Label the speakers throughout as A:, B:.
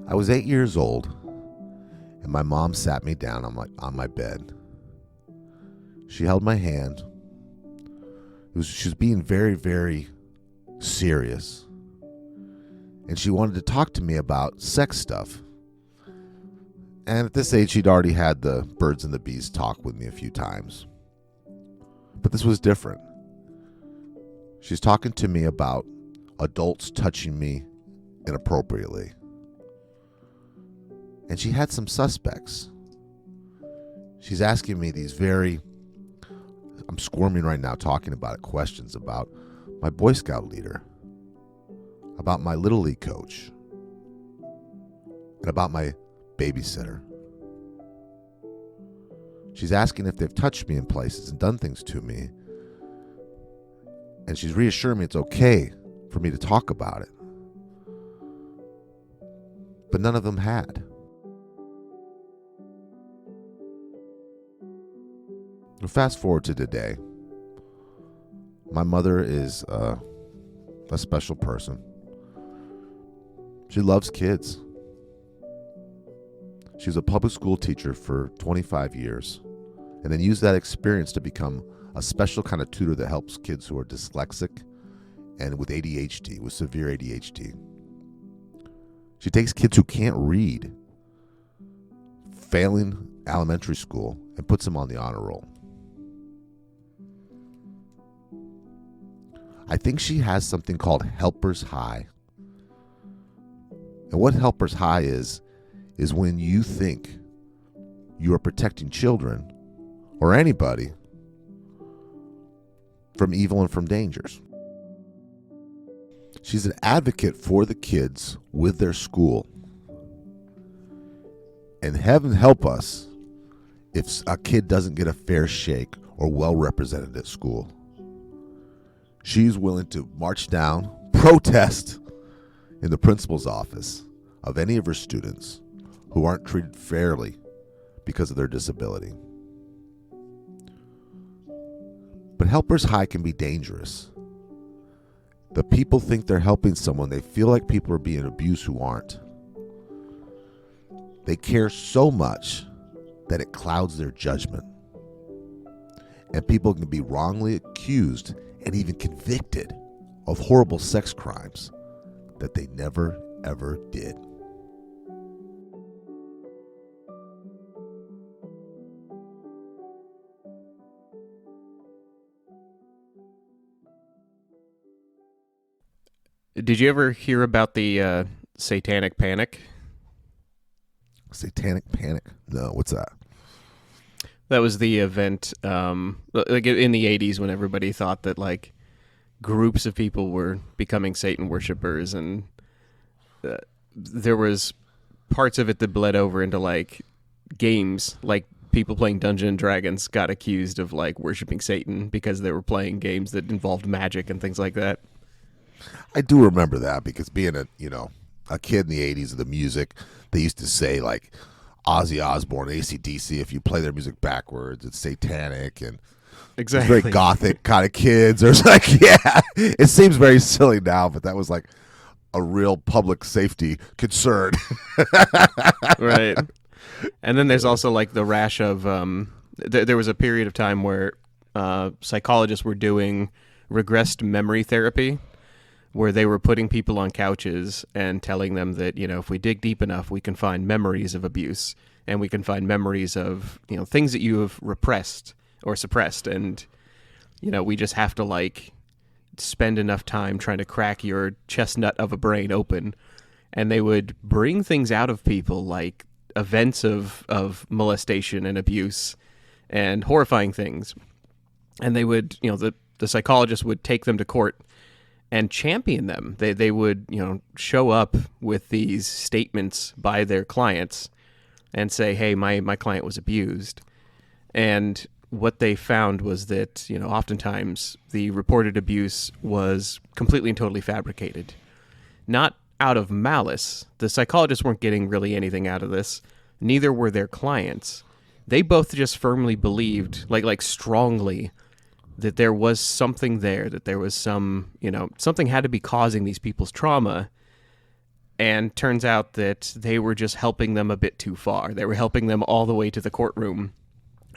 A: I was 8 years old, and my mom sat me down on my bed. She held my hand. She was being very, very serious. And she wanted to talk to me about sex stuff. And at this age, she'd already had the birds and the bees talk with me a few times. But this was different. She's talking to me about adults touching me inappropriately. And she had some suspects. She's asking me these I'm squirming right now talking about it, questions about my Boy Scout leader, about my Little League coach, and about my babysitter. She's asking if they've touched me in places and done things to me. And she's reassuring me it's okay for me to talk about it. But none of them had. Fast forward to today. My mother is a special person. She loves kids. She was a public school teacher for 25 years and then used that experience to become a special kind of tutor that helps kids who are dyslexic and with ADHD, with severe ADHD. She takes kids who can't read, failing elementary school, and puts them on the honor roll. I think she has something called Helper's High. And what Helper's High is when you think you are protecting children or anybody from evil and from dangers. She's an advocate for the kids with their school. And heaven help us if a kid doesn't get a fair shake or well represented at school. She's willing to march down, protest in the principal's office of any of her students who aren't treated fairly because of their disability. But Helper's High can be dangerous. The people think they're helping someone. They feel like people are being abused who aren't. They care so much that it clouds their judgment. And people can be wrongly accused and even convicted of horrible sex crimes that they never, ever did.
B: Did you ever hear about the Satanic Panic?
A: Satanic Panic? No, what's that?
B: That was the event like in the 80s when everybody thought that like groups of people were becoming Satan worshipers, and there was parts of it that bled over into like games, like people playing Dungeons and Dragons got accused of like worshiping Satan because they were playing games that involved magic and things like that.
A: I do remember that because being a kid in the 80s of the music, they used to say like Ozzy Osbourne, AC/DC, if you play their music backwards, it's satanic, and
B: exactly.
A: It's very gothic kind of kids. There's like, yeah, it seems very silly now, but that was like a real public safety concern.
B: Right. And then there's also like the rash of, there was a period of time where psychologists were doing regressed memory therapy, where they were putting people on couches and telling them that, if we dig deep enough, we can find memories of abuse and we can find memories of, things that you have repressed or suppressed. And, we just have to like spend enough time trying to crack your chestnut of a brain open. And they would bring things out of people like events of molestation and abuse and horrifying things. And they would, the psychologist would take them to court and champion them. They would, show up with these statements by their clients and say, hey, my client was abused. And what they found was that, oftentimes the reported abuse was completely and totally fabricated. Not out of malice. The psychologists weren't getting really anything out of this. Neither were their clients. They both just firmly believed, like strongly, that there was something there, that there was some, something had to be causing these people's trauma. And turns out that they were just helping them a bit too far. They were helping them all the way to the courtroom,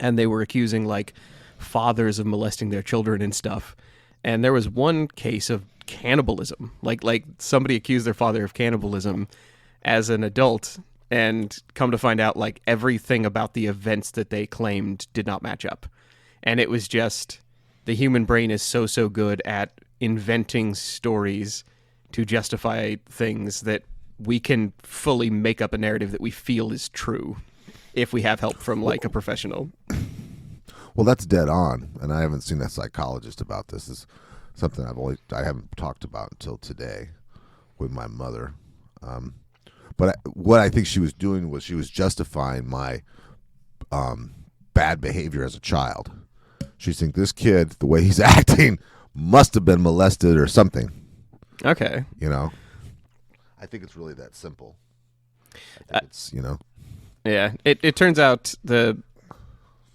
B: and they were accusing like fathers of molesting their children and stuff. And there was one case of cannibalism. Like somebody accused their father of cannibalism as an adult, and come to find out like everything about the events that they claimed did not match up. And it was just, the human brain is so good at inventing stories to justify things that we can fully make up a narrative that we feel is true if we have help from like a professional.
A: Well, that's dead on, and I haven't seen a psychologist about this. It's something I haven't talked about until today with my mother. But what I think she was doing was she was justifying my bad behavior as a child. She's thinking this kid, the way he's acting, must have been molested or something.
B: Okay.
A: You know, I think it's really that simple. I think it's, you know.
B: Yeah. It turns out the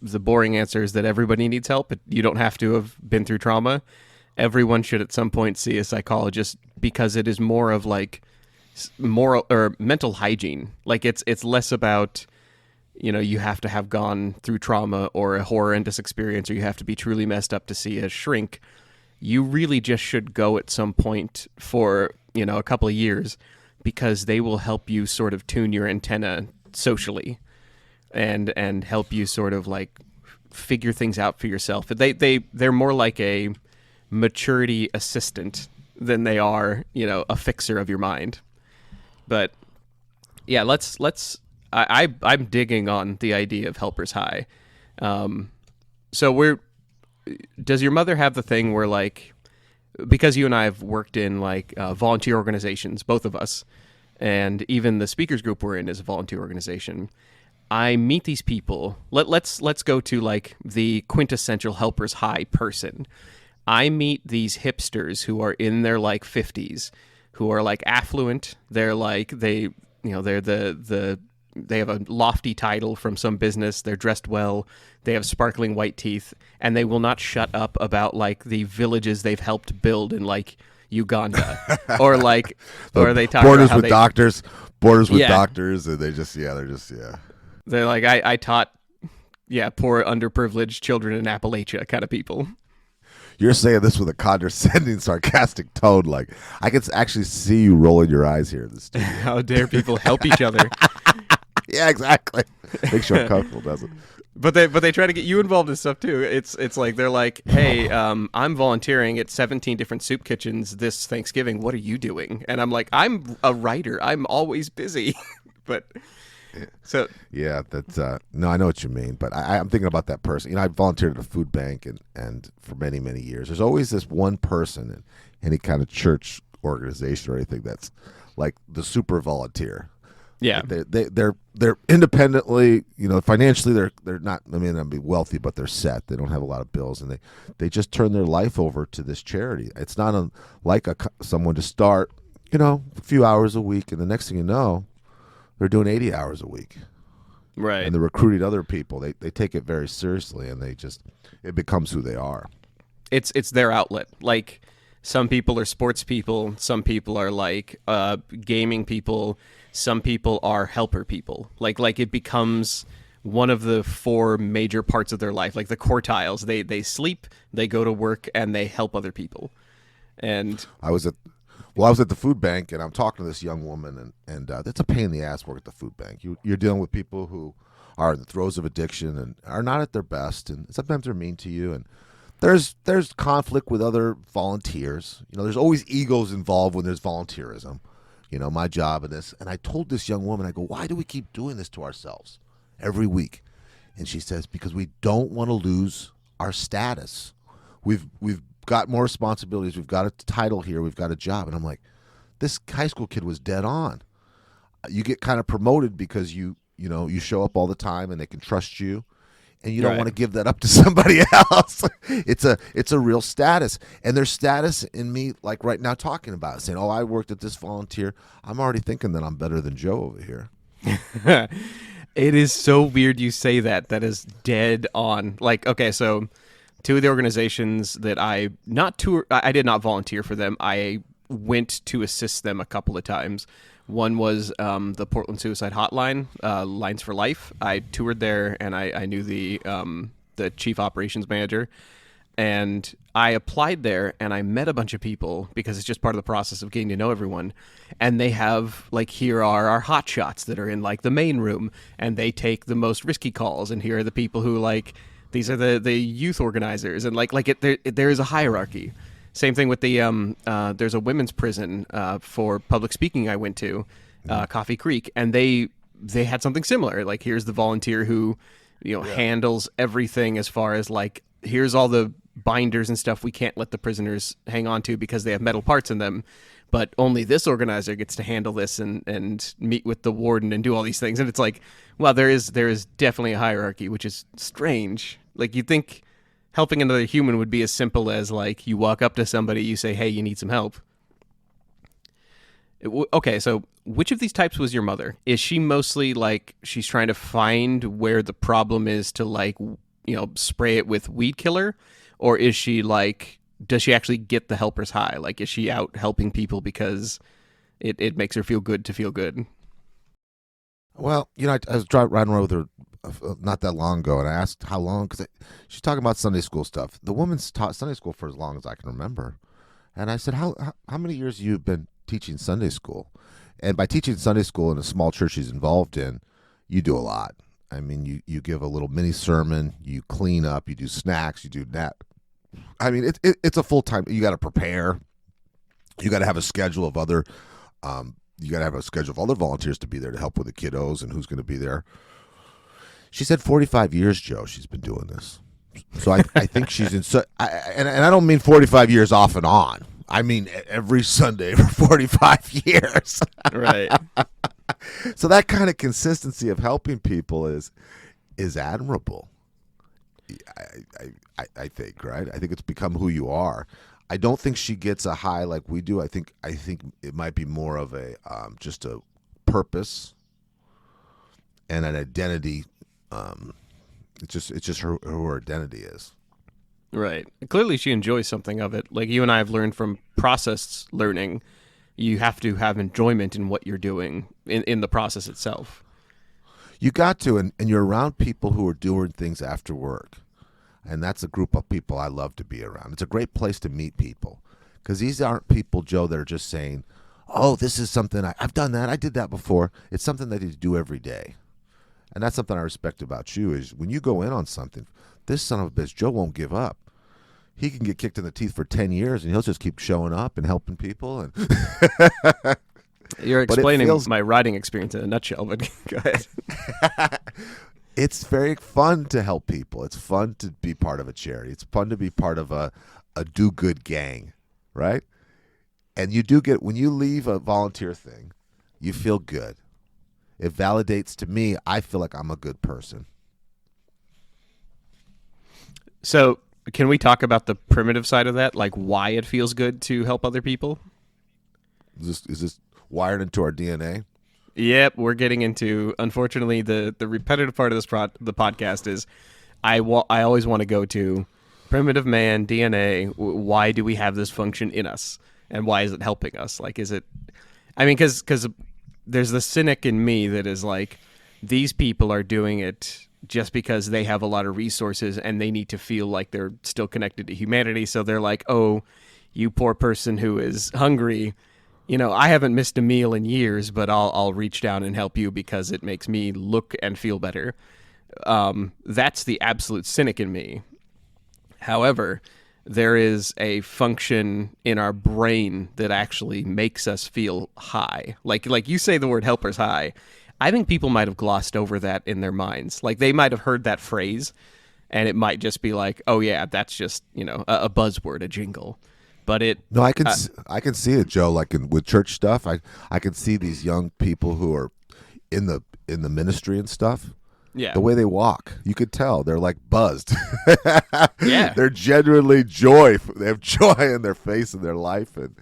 B: boring answer is that everybody needs help, but you don't have to have been through trauma. Everyone should at some point see a psychologist, because it is more of like moral or mental hygiene. Like it's less about, you know, you have to have gone through trauma or a horrendous experience, or you have to be truly messed up to see a shrink. You really just should go at some point for, you know, a couple of years, because they will help you sort of tune your antenna socially and help you sort of like figure things out for yourself. They're more like a maturity assistant than they are, you know, a fixer of your mind. But yeah, I'm digging on the idea of helper's high. So does your mother have the thing where, like, because you and I have worked in like volunteer organizations, both of us, and even the speakers group we're in is a volunteer organization. I meet these people. Let's go to like the quintessential helper's high person. I meet these hipsters who are in their like 50s, who are like affluent. They're like they have a lofty title from some business. They're dressed well. They have sparkling white teeth, and they will not shut up about like the villages they've helped build in like Uganda, or like, or they talk
A: borders
B: about how
A: with doctors, and
B: They're like, I taught, poor underprivileged children in Appalachia kind of people.
A: You're saying this with a condescending, sarcastic tone. Like, I can actually see you rolling your eyes here in the studio.
B: How dare people help each other?
A: Yeah, exactly. Makes you uncomfortable, doesn't it?
B: But they try to get you involved in stuff too. It's like they're like, hey, I'm volunteering at 17 different soup kitchens this Thanksgiving. What are you doing? And I'm like, I'm a writer. I'm always busy. But so
A: yeah, that's no, I know what you mean. But I'm thinking about that person. You know, I volunteered at a food bank and for many, many years. There's always this one person in any kind of church organization or anything that's like the super volunteer.
B: Yeah,
A: they're independently, you know, financially they're not. I mean, they'll be wealthy, but they're set. They don't have a lot of bills, and they just turn their life over to this charity. It's not like someone to start, you know, a few hours a week, and the next thing you know, they're doing 80 hours a week,
B: right?
A: And they're recruiting other people. They take it very seriously, and it becomes who they are.
B: It's their outlet. Like, some people are sports people, some people are like gaming people. Some people are helper people. Like it becomes one of the four major parts of their life, like the quartiles. They sleep, they go to work, and they help other people. And
A: I was at the food bank, and I'm talking to this young woman, and that's a pain in the ass work at the food bank. You're dealing with people who are in the throes of addiction and are not at their best, and sometimes they're mean to you, and there's conflict with other volunteers. You know, there's always egos involved when there's volunteerism. You know, my job and this. And I told this young woman, I go, why do we keep doing this to ourselves every week? And she says, because we don't want to lose our status. We've got more responsibilities. We've got a title here. We've got a job. And I'm like, this high school kid was dead on. You get kind of promoted because you show up all the time and they can trust you. And you don't want to give that up to somebody else. It's a real status. And there's status in me, like right now talking about it, saying, oh, I worked at this volunteer. I'm already thinking that I'm better than Joe over here.
B: It is so weird you say that. That is dead on. Like, okay, so two of the organizations that I did not volunteer for them. I went to assist them a couple of times. One was the Portland Suicide Hotline, Lines for Life. I toured there, and I knew the chief operations manager. And I applied there, and I met a bunch of people because it's just part of the process of getting to know everyone. And they have, like, here are our hot shots that are in, like, the main room, and they take the most risky calls. And here are the people who, like, these are the youth organizers. And, there is a hierarchy. Same thing with the there's a women's prison for public speaking I went to, Coffee Creek, and they had something similar. Like, here's the volunteer who, handles everything as far as, like, here's all the binders and stuff we can't let the prisoners hang on to because they have metal parts in them, but only this organizer gets to handle this and meet with the warden and do all these things. And it's like, well, there is definitely a hierarchy, which is strange. Like, you'd think helping another human would be as simple as, like, you walk up to somebody, you say, hey, you need some help. Okay, so which of these types was your mother? Is she mostly, like, she's trying to find where the problem is to, like, spray it with weed killer? Or is she, like, does she actually get the helper's high? Like, is she out helping people because it makes her feel good to feel good?
A: Well, I was riding around with her not that long ago, and I asked how long, because she's talking about Sunday school stuff. The woman's taught Sunday school for as long as I can remember. And I said, how many years you've been teaching Sunday school? And by teaching Sunday school in a small church she's involved in, you do a lot. I mean, you give a little mini sermon, you clean up, you do snacks, you do that. I mean, it's a full-time. You got to prepare. You got to have a schedule of other. You got to have a schedule of other volunteers to be there to help with the kiddos and who's going to be there. She said 45 years, Joe. She's been doing this, so I think she's in. And I don't mean 45 years off and on. I mean every Sunday for 45 years.
B: Right.
A: So that kind of consistency of helping people is admirable. I think, right? I think it's become who you are. I don't think she gets a high like we do. I think it might be more of a just a purpose and an identity. It's just her who her identity is.
B: Right. Clearly, she enjoys something of it. Like you and I have learned from process learning, you have to have enjoyment in what you're doing in the process itself.
A: You got to, and you're around people who are doing things after work. And that's a group of people I love to be around. It's a great place to meet people. Because these aren't people, Joe, that are just saying, oh, this is something, I've done that, I did that before. It's something that you do every day. And that's something I respect about you, is when you go in on something, this son of a bitch, Joe, won't give up. He can get kicked in the teeth for 10 years, and he'll just keep showing up and helping people. And
B: You're explaining my riding experience in a nutshell, but go ahead.
A: It's very fun to help people. It's fun to be part of a charity. It's fun to be part of a do-good gang, right? And you do get, when you leave a volunteer thing, you feel good. It validates to me, I feel like I'm a good person.
B: So can we talk about the primitive side of that, like why it feels good to help other people?
A: Is this wired into our DNA?
B: Yep, we're getting into, unfortunately, the repetitive part of the podcast is I always want to go to primitive man, DNA, why do we have this function in us? And why is it helping us? Like, is it, I mean, because there's the cynic in me that is like, these people are doing it just because they have a lot of resources and they need to feel like they're still connected to humanity. So they're like, oh, you poor person who is hungry, I haven't missed a meal in years, but I'll reach down and help you because it makes me look and feel better. That's the absolute cynic in me. However, there is a function in our brain that actually makes us feel high. Like you say the word helper's high. I think people might have glossed over that in their minds. Like they might have heard that phrase and it might just be like, oh yeah, that's just, a buzzword, a jingle. But
A: no, I can see it, Joe. Like with church stuff, I can see these young people who are in the ministry and stuff.
B: Yeah,
A: the way they walk, you could tell they're like buzzed.
B: Yeah,
A: they're genuinely joy. They have joy in their face and their life, and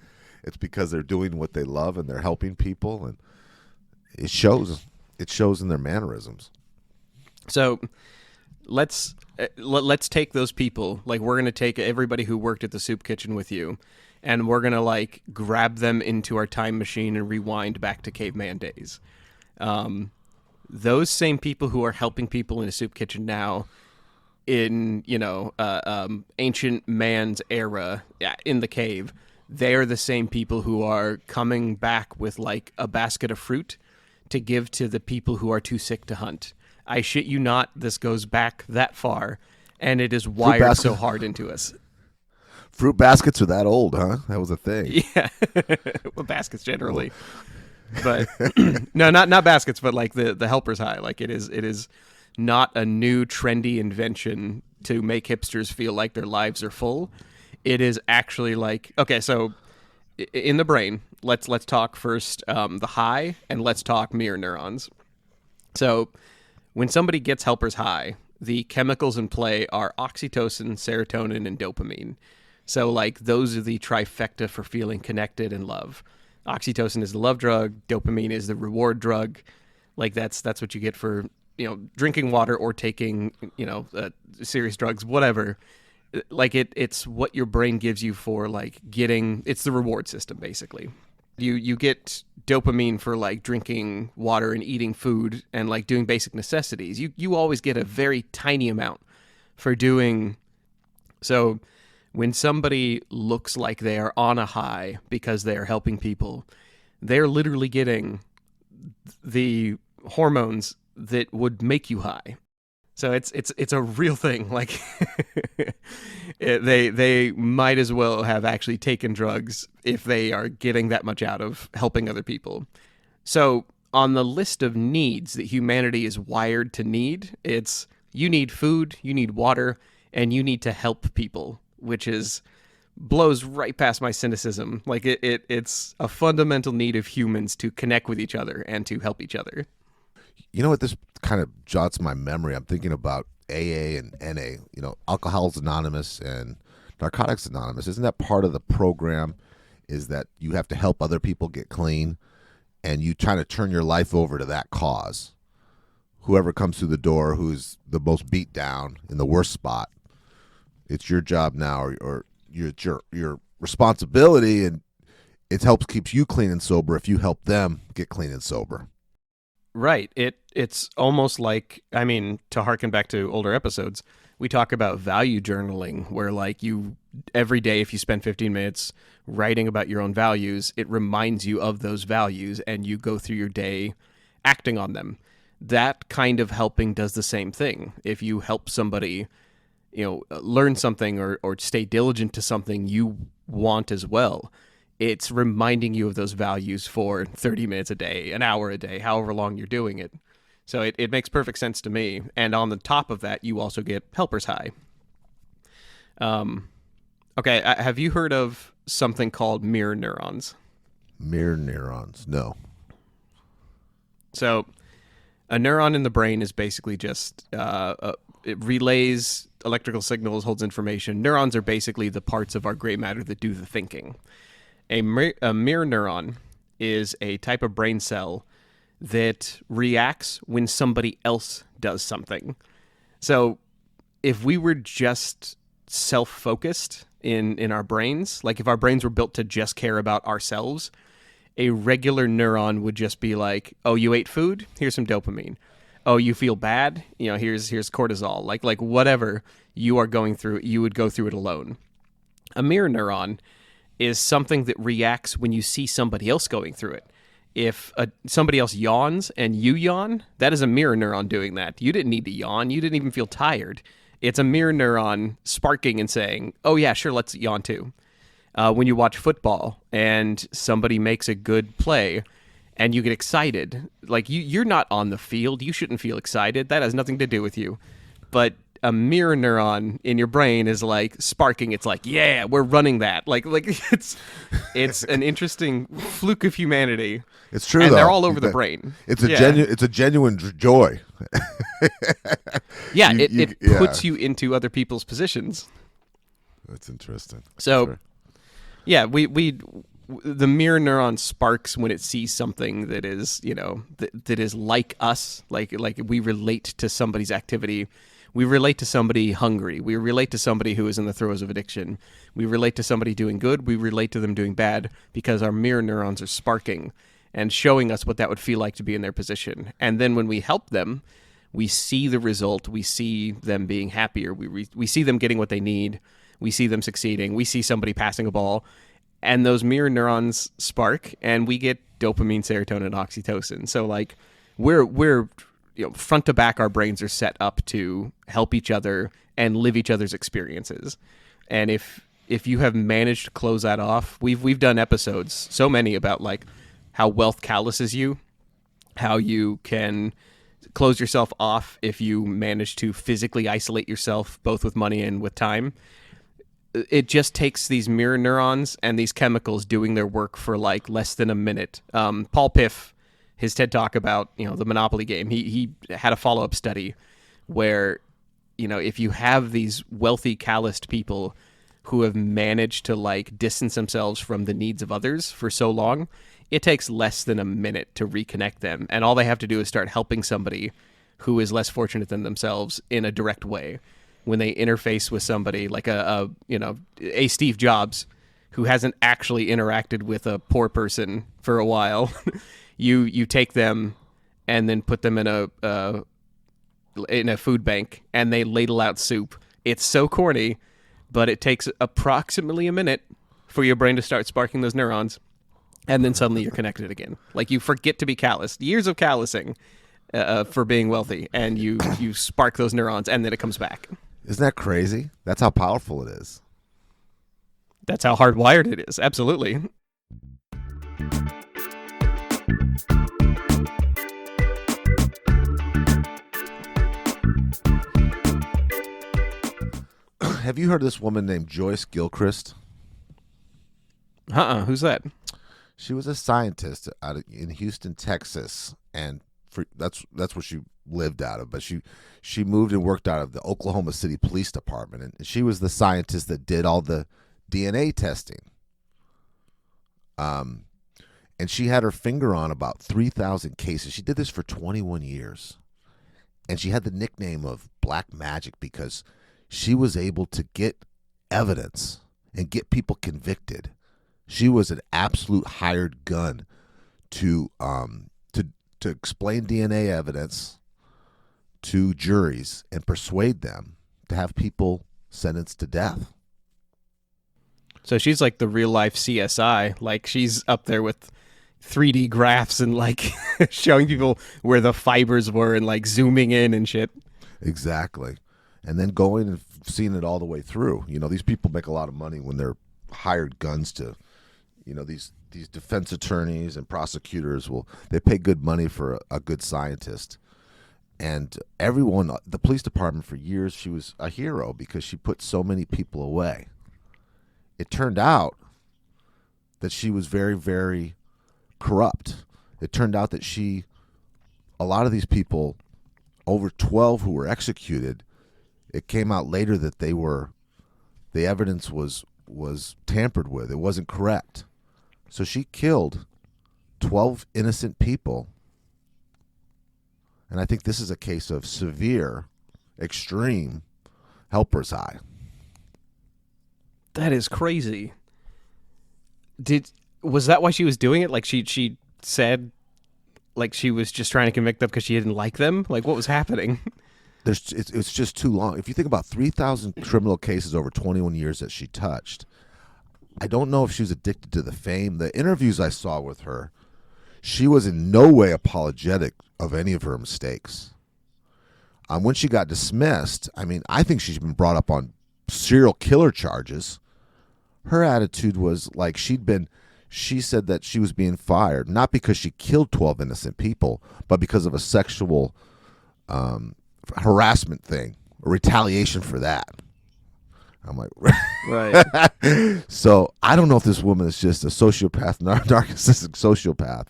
A: it's because they're doing what they love and they're helping people, and it shows. It shows in their mannerisms.
B: So let's let's take those people. Like, we're going to take everybody who worked at the soup kitchen with you, and we're going to, like, grab them into our time machine and rewind back to caveman days. Those same people who are helping people in a soup kitchen now in, ancient man's era in the cave, they are the same people who are coming back with, like, a basket of fruit to give to the people who are too sick to hunt. I shit you not, this goes back that far, and it is wired so hard into us.
A: Fruit baskets are that old, huh? That was a thing.
B: Yeah. Well, baskets generally. But no, not baskets, but like the helper's high. Like it is not a new trendy invention to make hipsters feel like their lives are full. It is actually like, okay, so in the brain, let's talk first the high, and let's talk mirror neurons. So when somebody gets helper's high, the chemicals in play are oxytocin, serotonin, and dopamine. So like those are the trifecta for feeling connected and love. Oxytocin is the love drug, dopamine is the reward drug. Like that's what you get for, drinking water or taking, serious drugs, whatever. Like it's what your brain gives you for like it's the reward system basically. You get dopamine for like drinking water and eating food and like doing basic necessities. You always get a very tiny amount for doing. So when somebody looks like they are on a high because they are helping people, they're literally getting the hormones that would make you high. So it's a real thing. Like they might as well have actually taken drugs if they are getting that much out of helping other people. So on the list of needs that humanity is wired to need, it's you need food, you need water, and you need to help people, which blows right past my cynicism. Like it's a fundamental need of humans to connect with each other and to help each other.
A: You know what? This kind of jots my memory. I'm thinking about AA and NA, Alcoholics Anonymous and Narcotics Anonymous. Isn't that part of the program, is that you have to help other people get clean, and you try to turn your life over to that cause? Whoever comes through the door who's the most beat down in the worst spot, it's your job now, or it's your responsibility, and it keeps you clean and sober if you help them get clean and sober.
B: Right. It's almost like, to harken back to older episodes, we talk about value journaling, where like you every day, if you spend 15 minutes writing about your own values, it reminds you of those values and you go through your day acting on them. That kind of helping does the same thing. If you help somebody, learn something or stay diligent to something you want as well, it's reminding you of those values for 30 minutes a day, an hour a day, however long you're doing it. So it makes perfect sense to me. And on the top of that, you also get helper's high. Okay, have you heard of something called mirror neurons?
A: Mirror neurons, no.
B: So a neuron in the brain is basically just, it relays electrical signals, holds information. Neurons are basically the parts of our gray matter that do the thinking. A mirror neuron is a type of brain cell that reacts when somebody else does something. So if we were just self-focused in our brains, like if our brains were built to just care about ourselves, a regular neuron would just be like, oh, you ate food? Here's some dopamine. Oh, you feel bad? Here's cortisol. Like whatever you are going through, you would go through it alone. A mirror neuron is something that reacts when you see somebody else going through it. If somebody else yawns and you yawn, that is a mirror neuron doing that. You didn't need to yawn. You didn't even feel tired. It's a mirror neuron sparking and saying, oh yeah, sure, let's yawn too. When you watch football and somebody makes a good play and you get excited, like you're not on the field. You shouldn't feel excited. That has nothing to do with you. But a mirror neuron in your brain is like sparking. It's like, yeah, we're running that. Like it's an interesting fluke of humanity.
A: It's true,
B: and
A: though.
B: They're all over the brain.
A: It's a genuine joy.
B: Yeah, it puts you into other people's positions.
A: That's interesting.
B: So,
A: sure.
B: Yeah, the mirror neuron sparks when it sees something that is, that is like us, like we relate to somebody's activity. We relate to somebody hungry. We relate to somebody who is in the throes of addiction. We relate to somebody doing good. We relate to them doing bad because our mirror neurons are sparking and showing us what that would feel like to be in their position. And then when we help them, we see the result. We see them being happier. We see them getting what they need. We see them succeeding. We see somebody passing a ball. And those mirror neurons spark, and we get dopamine, serotonin, and oxytocin. So, like, we're front to back, our brains are set up to help each other and live each other's experiences. And if you have managed to close that off, we've done episodes, so many, about like how wealth calluses you, how you can close yourself off if you manage to physically isolate yourself, both with money and with time. It just takes these mirror neurons and these chemicals doing their work for like less than a minute. Paul Piff, his TED Talk about the Monopoly game, he had a follow-up study where if you have these wealthy, calloused people who have managed to like distance themselves from the needs of others for so long, it takes less than a minute to reconnect them, and all they have to do is start helping somebody who is less fortunate than themselves in a direct way. When they interface with somebody like a Steve Jobs, who hasn't actually interacted with a poor person for a while, you take them and then put them in a food bank, and they ladle out soup. It's so corny, but it takes approximately a minute for your brain to start sparking those neurons, and then suddenly you're connected again. Like, you forget to be calloused. Years of callousing for being wealthy, and you spark those neurons, and then it comes back.
A: Isn't that crazy? That's how powerful it is.
B: That's how hardwired it is. Absolutely.
A: Have you heard of this woman named Joyce Gilchrist?
B: Who's that?
A: She was a scientist in Houston, Texas, and that's where she lived out of. But she moved and worked out of the Oklahoma City Police Department, and she was the scientist that did all the DNA testing. And she had her finger on about 3,000 cases. She did this for 21 years, and she had the nickname of Black Magic because she was able to get evidence and get people convicted. She was an absolute hired gun to explain DNA evidence to juries and persuade them to have people sentenced to death.
B: So she's like the real life CSI. Like, she's up there with 3D graphs and like showing people where the fibers were and like zooming in and shit.
A: Exactly. And then going and seeing it all the way through. These people make a lot of money when they're hired guns to, these defense attorneys and prosecutors they pay good money for a good scientist. And everyone, the police department, for years, she was a hero because she put so many people away. It turned out that she was very, very corrupt. It turned out that a lot of these people, over 12 who were executed, it came out later that the evidence was tampered with. It wasn't correct. So she killed 12 innocent people. And I think this is a case of severe, extreme helper's high.
B: That is crazy. Was that why she was doing it? Like, she said, like, she was just trying to convict them because she didn't like them? Like, what was happening?
A: It's just too long. If you think about 3,000 criminal cases over 21 years that she touched, I don't know if she was addicted to the fame. The interviews I saw with her, she was in no way apologetic of any of her mistakes. When she got dismissed, I think she's been brought up on serial killer charges. Her attitude was like she said that she was being fired, not because she killed 12 innocent people, but because of a sexual harassment thing, or retaliation for that. I'm like,
B: right.
A: So I don't know if this woman is just a sociopath, narcissistic sociopath.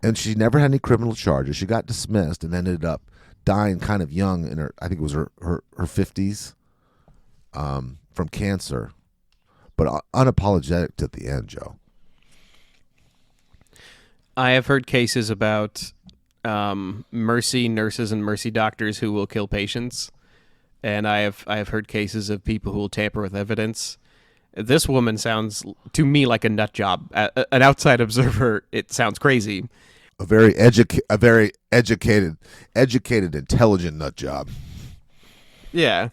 A: And she never had any criminal charges. She got dismissed and ended up dying kind of young in I think it was her 50s, from cancer, but unapologetic at the end, Joe.
B: I have heard cases about mercy nurses and mercy doctors who will kill patients, and I have heard cases of people who will tamper with evidence. This woman sounds to me like a nut job. An outside observer, it sounds crazy.
A: A very educated, intelligent nut job.
B: Yeah.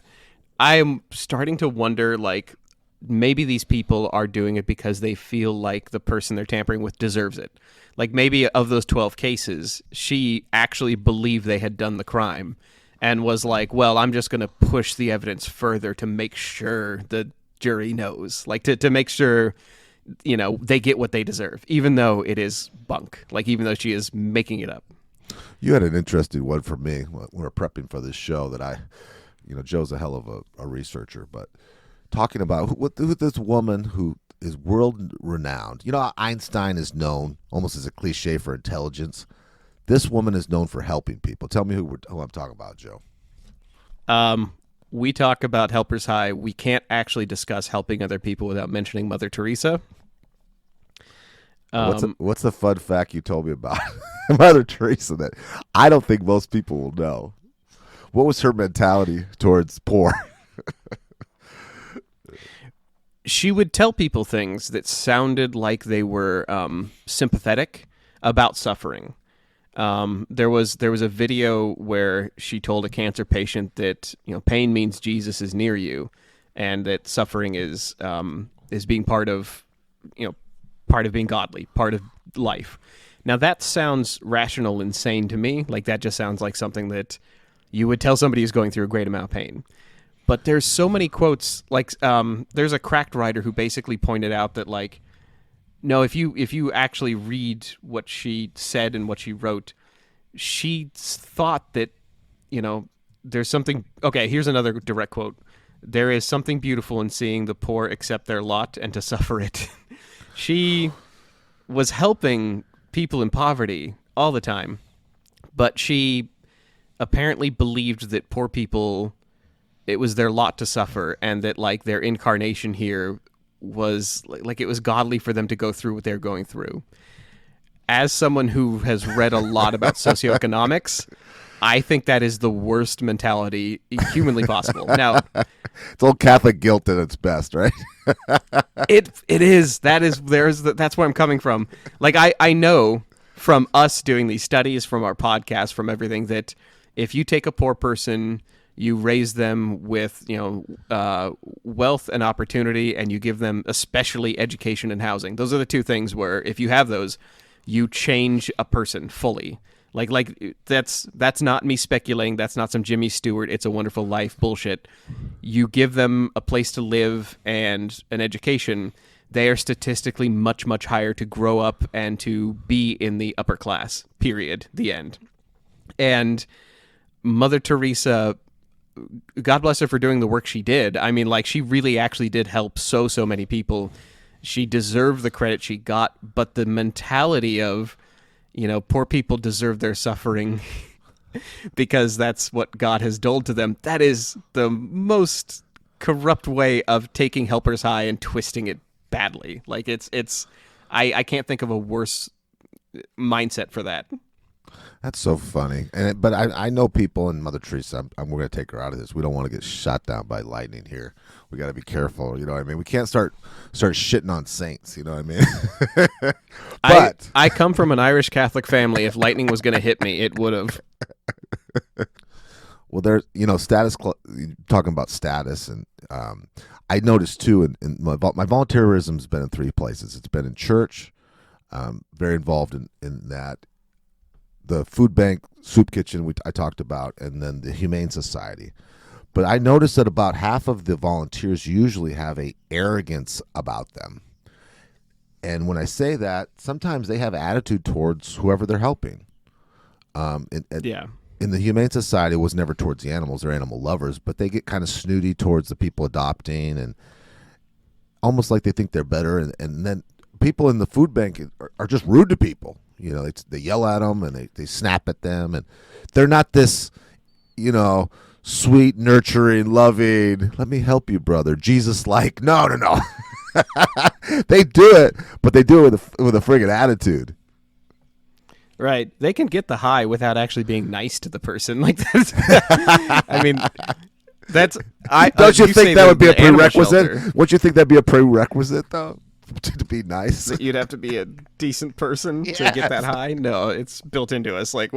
B: I'm starting to wonder, like, maybe these people are doing it because they feel like the person they're tampering with deserves it. Like, maybe of those 12 cases, she actually believed they had done the crime and was like, well, I'm just going to push the evidence further to make sure the jury knows, like, to make sure, you know, they get what they deserve, even though it is bunk, like, even though she is making it up.
A: You had an interesting one for me when we were prepping for this show that Joe's a hell of a researcher, but talking about who this woman who is world renowned. You know, Einstein is known almost as a cliche for intelligence. This woman is known for helping people. Tell me who I'm talking about, Joe.
B: We talk about Helpers High. We can't actually discuss helping other people without mentioning Mother Teresa.
A: What's the fun fact you told me about Mother Teresa that I don't think most people will know? What was her mentality towards poor?
B: She would tell people things that sounded like they were sympathetic about suffering. There was a video where she told a cancer patient that, you know, pain means Jesus is near you, and that suffering is being part of being godly, part of life. Now that sounds rational and sane to me. Like, that just sounds like something that you would tell somebody who's going through a great amount of pain. But there's so many quotes. Like, there's a cracked writer who basically pointed out that, like, no, if you actually read what she said and what she wrote, she thought that, you know, there's something. Okay, here's another direct quote. There is something beautiful in seeing the poor accept their lot and to suffer it. She was helping people in poverty all the time, but she apparently believed that poor people, it was their lot to suffer, and that, like, their incarnation here was like it was godly for them to go through what they're going through. As someone who has read a lot about socioeconomics, I think that is the worst mentality humanly possible. Now,
A: it's old Catholic guilt at its best, right?
B: it is. That's where I'm coming from. Like, I know from us doing these studies, from our podcast, from everything, that if you take a poor person, you raise them with, you know, wealth and opportunity, and you give them especially education and housing. Those are the two things where, if you have those, you change a person fully. Like that's not me speculating. That's not some Jimmy Stewart, It's a Wonderful Life bullshit. You give them a place to live and an education, they are statistically much, much higher to grow up and to be in the upper class, period, the end. And Mother Teresa, God bless her for doing the work she did. I mean, like, she really actually did help so many people. She deserved the credit she got, but the mentality of, you know, poor people deserve their suffering because that's what God has doled to them. That is the most corrupt way of taking Helpers High and twisting it badly. Like, I can't think of a worse mindset for that.
A: That's so funny. But I know people in Mother Teresa. We're going to take her out of this. We don't want to get shot down by lightning here. We got to be careful. You know what I mean? We can't start shitting on saints. You know what I mean? But
B: I come from an Irish Catholic family. If lightning was going to hit me, it would have.
A: Well, there's, you know, talking about status, and I noticed too. In my volunteerism's been in 3 places. It's been in church. Very involved in that. The food bank, soup kitchen I talked about, and then the Humane Society. But I noticed that about half of the volunteers usually have a arrogance about them. And when I say that, sometimes they have attitude towards whoever they're helping.
B: Yeah.
A: In the Humane Society, it was never towards the animals. They're animal lovers, but they get kind of snooty towards the people adopting, and almost like they think they're better. And then people in the food bank are just rude to people. You know, they yell at them, and they snap at them, and they're not this, you know, sweet, nurturing, loving, let me help you, brother, Jesus-like. No. They do it, but they do it with a friggin' attitude.
B: Right. They can get the high without actually being nice to the person. Like that's, I mean, that's
A: Don't you think that would be a prerequisite?
B: Shelter,
A: Wouldn't you think that'd be a prerequisite though? To be nice.
B: that you'd have to be a decent person to get that high? No, it's built into us. Like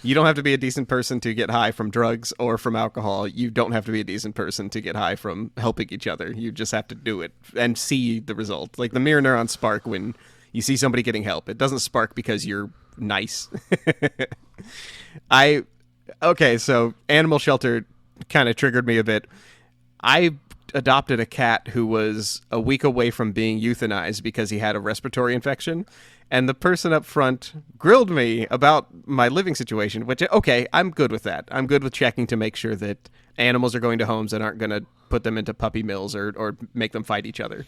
B: you don't have to be a decent person to get high from drugs or from alcohol. You don't have to be a decent person to get high from helping each other. You just have to do it and see the result. Like the mirror neurons spark when you see somebody getting help. It doesn't spark because you're nice. Okay, so animal shelter kind of triggered me a bit. I adopted a cat who was a week away from being euthanized because he had a respiratory infection, and the person up front grilled me about my living situation, which, okay, I'm good with that. I'm good with checking to make sure that animals are going to homes that aren't going to put them into puppy mills or make them fight each other.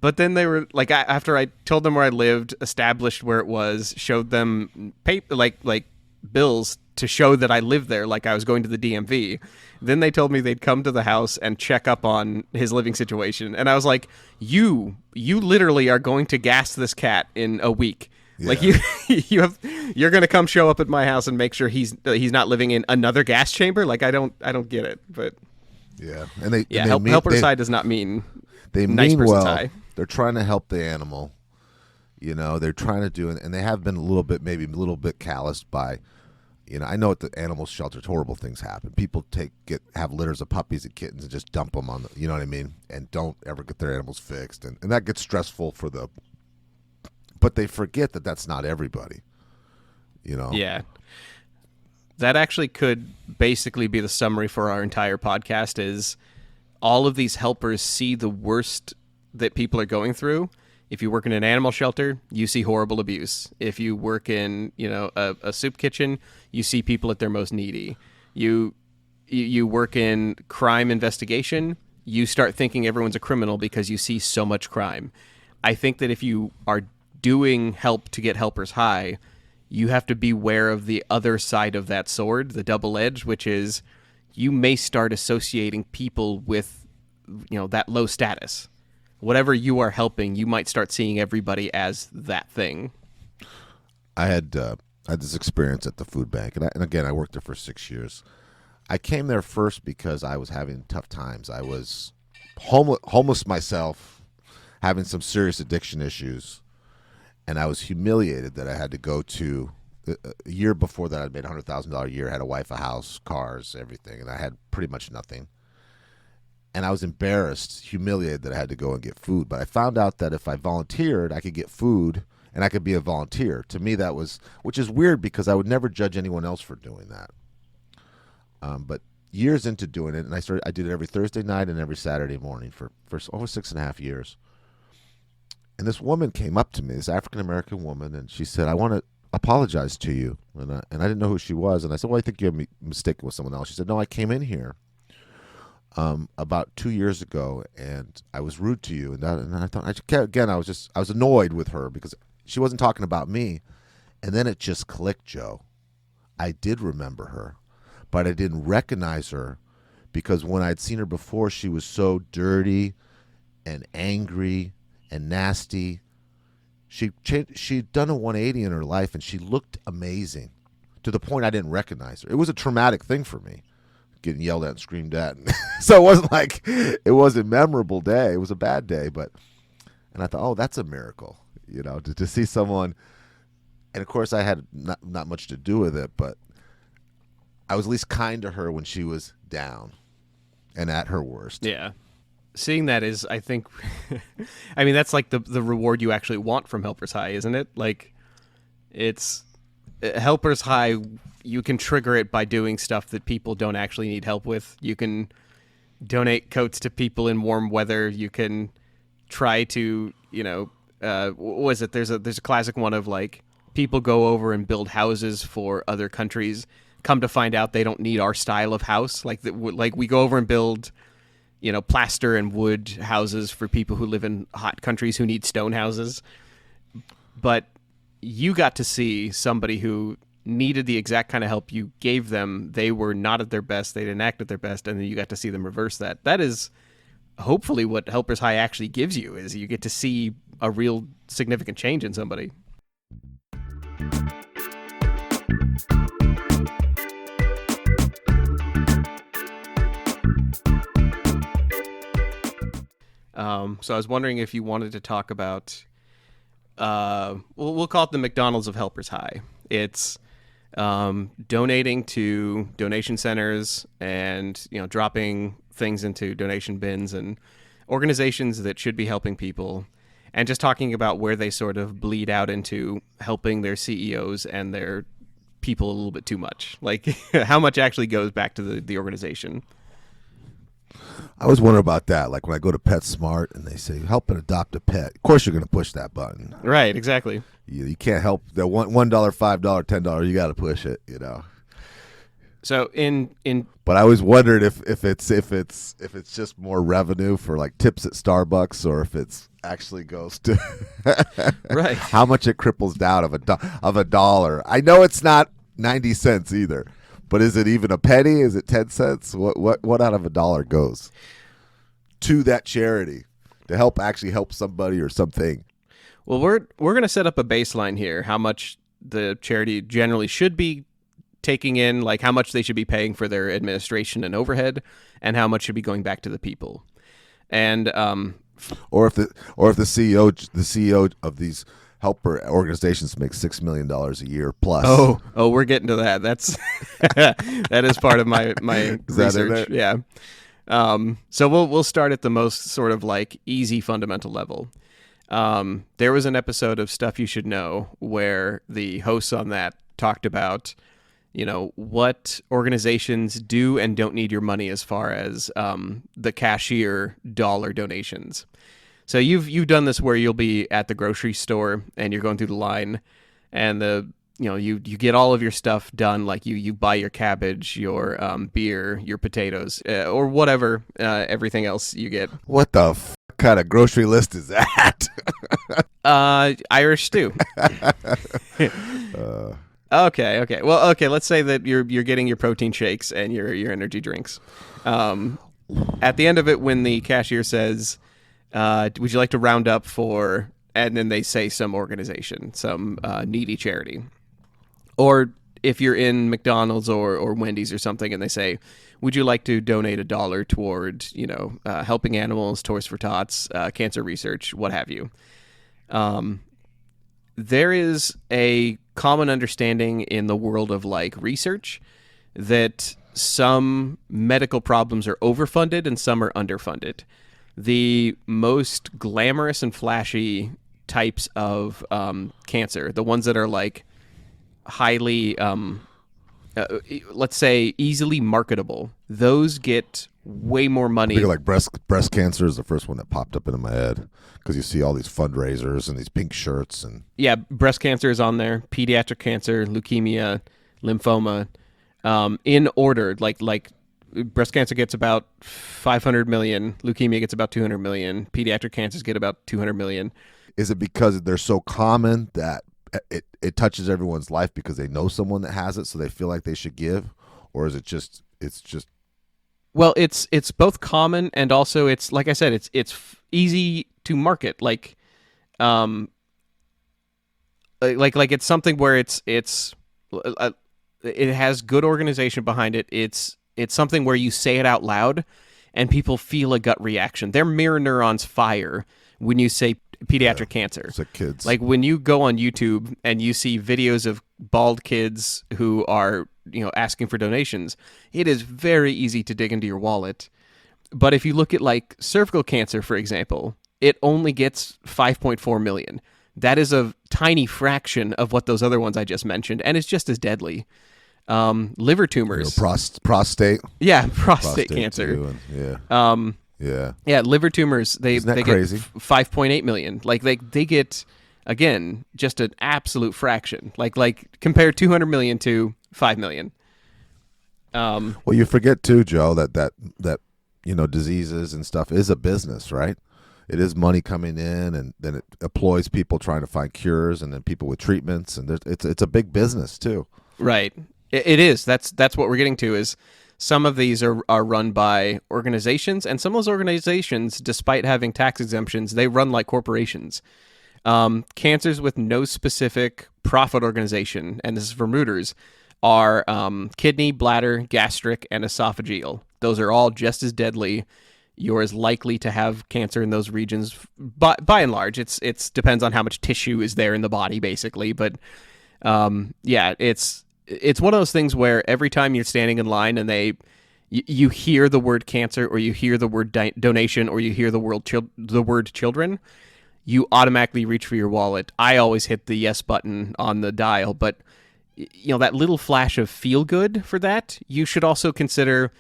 B: But then they were like, after I told them where I lived, established where it was, showed them like bills to show that I lived there, like I was going to the DMV. Then they told me they'd come to the house and check up on his living situation. And I was like, you literally are going to gas this cat in a week. Yeah. Like you're going to come show up at my house and make sure he's not living in another gas chamber. Like I don't get it, but
A: yeah.
B: Helper's high does not mean
A: they
B: nice
A: mean
B: person's
A: well.
B: high.
A: They're trying to help the animal. They're trying to do it, and they have been maybe a little bit calloused by, I know at the animal shelters, horrible things happen. People have litters of puppies and kittens and just dump them on the, you know what I mean? And don't ever get their animals fixed. And that gets stressful but they forget that that's not everybody,
B: Yeah. That actually could basically be the summary for our entire podcast is all of these helpers see the worst that people are going through. If you work in an animal shelter, you see horrible abuse. If you work in, a soup kitchen, you see people at their most needy. You work in crime investigation, you start thinking everyone's a criminal because you see so much crime. I think that if you are doing help to get helpers high, you have to beware of the other side of that sword, the double edge, which is you may start associating people with, that low status. Whatever you are helping, you might start seeing everybody as that thing.
A: I had this experience at the food bank, and again, I worked there for 6 years. I came there first because I was having tough times. I was homeless myself, having some serious addiction issues, and I was humiliated that I had to go to a year before that. I'd made $100,000 a year, had a wife, a house, cars, everything, and I had pretty much nothing. And I was embarrassed, humiliated that I had to go and get food. But I found out that if I volunteered, I could get food and I could be a volunteer. To me, that was, which is weird because I would never judge anyone else for doing that. But years into doing it, and I did it every Thursday night and every Saturday morning for over 6.5 years. And this woman came up to me, this African-American woman, and she said, I want to apologize to you. And I didn't know who she was. And I said, well, I think you're mistaken with someone else. She said, no, I came in here about 2 years ago, and I was rude to you, and I thought again I was annoyed with her because she wasn't talking about me, and then it just clicked, Joe. I did remember her, but I didn't recognize her because when I'd seen her before, she was so dirty and angry and nasty. She'd done a 180 in her life, and she looked amazing to the point I didn't recognize her. It was a traumatic thing for me, getting yelled at and screamed at. So it wasn't a memorable day. It was a bad day, and I thought, oh, that's a miracle, to see someone. And of course I had not much to do with it, but I was at least kind to her when she was down and at her worst.
B: Yeah. Seeing that is, I think, I mean, that's like the reward you actually want from Helper's High, isn't it? Like it's Helper's High. You can trigger it by doing stuff that people don't actually need help with. You can donate coats to people in warm weather. You can try to, what was it? There's a classic one of like people go over and build houses for other countries. Come to find out they don't need our style of house. Like we go over and build, plaster and wood houses for people who live in hot countries who need stone houses. But you got to see somebody who needed the exact kind of help you gave them. They were not at their best. They didn't act at their best. And then you got to see them reverse that. That is hopefully what Helper's High actually gives you, is you get to see a real significant change in somebody. So I was wondering if you wanted to talk about, we'll call it the McDonald's of Helpers High. It's donating to donation centers and dropping things into donation bins and organizations that should be helping people, and just talking about where they sort of bleed out into helping their CEOs and their people a little bit too much. Like how much actually goes back to the organization.
A: I was wondering about that. Like when I go to PetSmart and they say help and adopt a pet, of course you're going to push that button.
B: Right, exactly.
A: You can't help the $1, $5, $10. You got to push it. So in but I always wondered if it's just more revenue for like tips at Starbucks, or if it's actually goes to
B: right
A: how much it cripples down of a dollar. I know it's not 90 cents either, but is it even a penny? Is it 10 cents? What out of a dollar goes to that charity to help somebody or something?
B: Well, we're going to set up a baseline here, how much the charity generally should be taking in, like how much they should be paying for their administration and overhead, and how much should be going back to the people. And
A: or if the CEO of these helper organizations makes $6 million a year plus.
B: Oh, we're getting to that. That's that is part of my research. Yeah. So we'll start at the most sort of like easy fundamental level. There was an episode of Stuff You Should Know where the hosts on that talked about what organizations do and don't need your money as far as the cashier dollar donations. So you've done this where you'll be at the grocery store and you're going through the line, and you get all of your stuff done, like you buy your cabbage, your beer, your potatoes, or whatever, everything else you get.
A: What the kind of grocery list is that?
B: Irish stew. Okay. Well, okay. Let's say that you're getting your protein shakes and your energy drinks. At the end of it, when the cashier says, "Would you like to round up for?" and then they say some organization, some needy charity, or if you're in McDonald's or Wendy's or something, and they say, "Would you like to donate $1 toward helping animals, Toys for Tots, cancer research, what have you?" There is a common understanding in the world of like research that some medical problems are overfunded and some are underfunded. The most glamorous and flashy types of cancer, the ones that are like highly, let's say, easily marketable, those get way more money.
A: I think like breast cancer is the first one that popped up into my head, because you see all these fundraisers and these pink shirts and
B: breast cancer is on there, pediatric cancer, leukemia, lymphoma, in order. Like breast cancer gets about 500 million, leukemia gets about 200 million, pediatric cancers get about 200 million.
A: Is it because they're so common that it touches everyone's life because they know someone that has it, so they feel like they should give, or is it just
B: Well, it's both common and also it's, like I said, it's easy to market. Like it's something where it has good organization behind it. It's something where you say it out loud and people feel a gut reaction. Their mirror neurons fire when you say pediatric cancer.
A: It's like kids.
B: Like when you go on YouTube and you see videos of bald kids who are asking for donations, it is very easy to dig into your wallet. But if you look at like cervical cancer, for example, it only gets 5.4 million. That is a tiny fraction of what those other ones I just mentioned, and it's just as deadly. Liver tumors,
A: prostate,
B: prostate cancer, liver tumors. They get
A: crazy?
B: 5.8 million. Like they get, again, just an absolute fraction. Like compare 200 million to 5 million.
A: Well, you forget too, Joe, that diseases and stuff is a business, right? It is money coming in, and then it employs people trying to find cures, and then people with treatments, and it's a big business too.
B: Right. It is. That's what we're getting to. Is some of these are run by organizations, and some of those organizations, despite having tax exemptions, they run like corporations. Cancers with no specific profit organization, and this is from Reuters, are kidney, bladder, gastric, and esophageal. Those are all just as deadly. you're as likely to have cancer in those regions. By and large, it's depends on how much tissue is there in the body, basically. But it's one of those things where every time you're standing in line and you hear the word cancer, or you hear the word donation, or you hear the word children, you automatically reach for your wallet. I always hit the yes button on the dial, but that little flash of feel good for that, you should also consider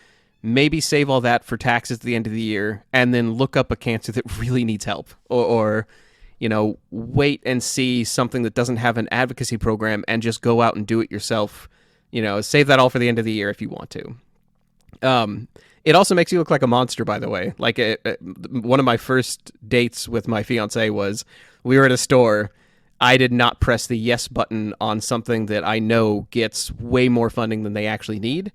B: maybe save all that for taxes at the end of the year, and then look up a cancer that really needs help, or wait and see something that doesn't have an advocacy program and just go out and do it yourself. Save that all for the end of the year if you want to. It also makes you look like a monster, by the way. Like one of my first dates with my fiance was, we were at a store. I did not press the yes button on something that I know gets way more funding than they actually need.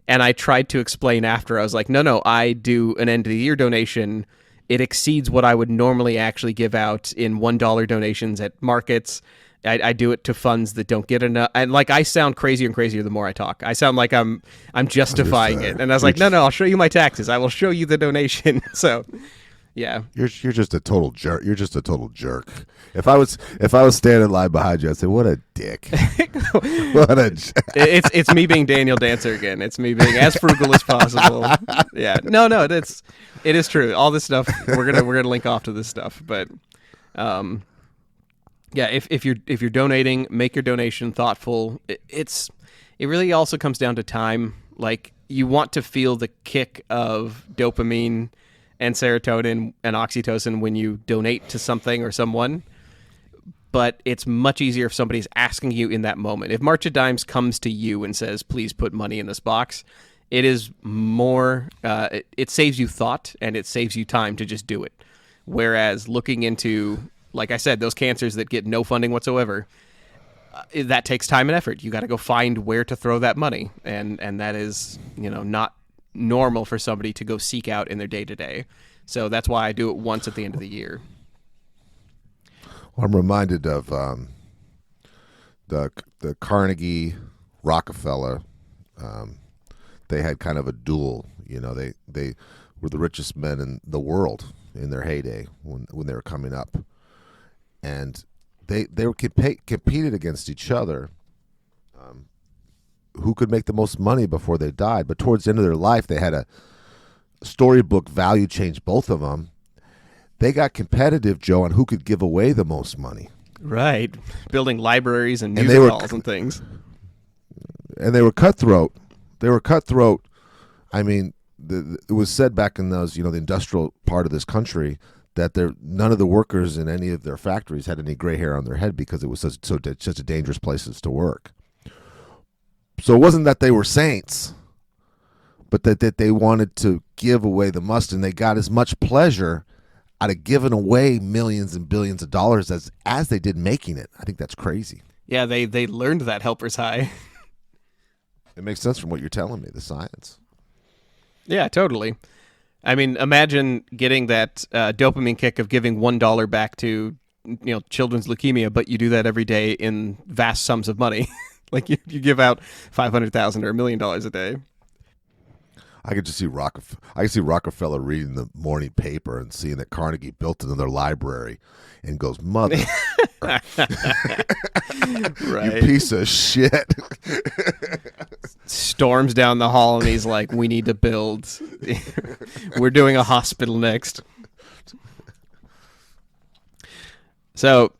B: And I tried to explain after. I was like, no, I do an end of the year donation. It exceeds what I would normally actually give out in $1 donations at markets. I do it to funds that don't get enough. And I sound crazier and crazier the more I talk. I sound like I'm justifying it. And I was like, no, I'll show you my taxes. I will show you the donation. So, yeah.
A: You're just a total jerk. You're just a total jerk. If I was standing in line behind you, I'd say, "What a dick." What a.
B: It's me being Daniel Dancer again. It's me being as frugal as possible. Yeah. No. It is true. All this stuff we're gonna link off to this stuff, but. Yeah, if you're donating, make your donation thoughtful. It really also comes down to time. Like, you want to feel the kick of dopamine and serotonin and oxytocin when you donate to something or someone, but it's much easier if somebody's asking you in that moment. If March of Dimes comes to you and says, "Please put money in this box," it is more. It saves you thought and it saves you time to just do it. Whereas looking into, like I said, those cancers that get no funding whatsoever, that takes time and effort. You got to go find where to throw that money, and that is not normal for somebody to go seek out in their day-to-day. So that's why I do it once at the end of the year.
A: Well, I'm reminded of the Carnegie Rockefeller. They had kind of a duel. They were the richest men in the world in their heyday when they were coming up. And they were competed against each other, who could make the most money before they died. But towards the end of their life, they had a storybook value change, both of them. They got competitive, Joe, on who could give away the most money.
B: Right. Building libraries and music halls and things.
A: And they were cutthroat. I mean, it was said back in those, the industrial part of this country, that none of the workers in any of their factories had any gray hair on their head because it was such a dangerous places to work. So it wasn't that they were saints, but that they wanted to give away the most, and they got as much pleasure out of giving away millions and billions of dollars as they did making it. I think that's crazy.
B: Yeah, they learned that helper's high.
A: It makes sense from what you're telling me, the science.
B: Yeah, totally. I mean, imagine getting that dopamine kick of giving $1 back to children's leukemia, but you do that every day in vast sums of money. Like you give out $500,000 or $1 million a day.
A: I could just see Rockefeller reading the morning paper and seeing that Carnegie built another library, and goes, "Mother,
B: right.
A: You piece of shit."
B: Storms down the hall and he's like, "We need to build. We're doing a hospital next." So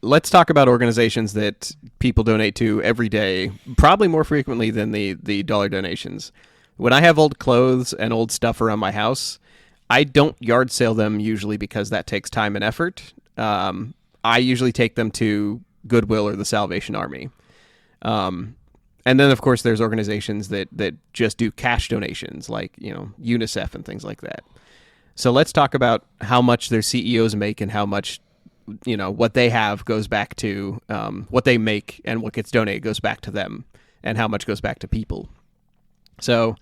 B: let's talk about organizations that people donate to every day, probably more frequently than the dollar donations. When I have old clothes and old stuff around my house, I don't yard sale them usually because that takes time and effort. I usually take them to Goodwill or the Salvation Army. And then, of course, there's organizations that just do cash donations, like UNICEF and things like that. So let's talk about how much their CEOs make and how much what they have goes back to what they make, and what gets donated goes back to them, and how much goes back to people. So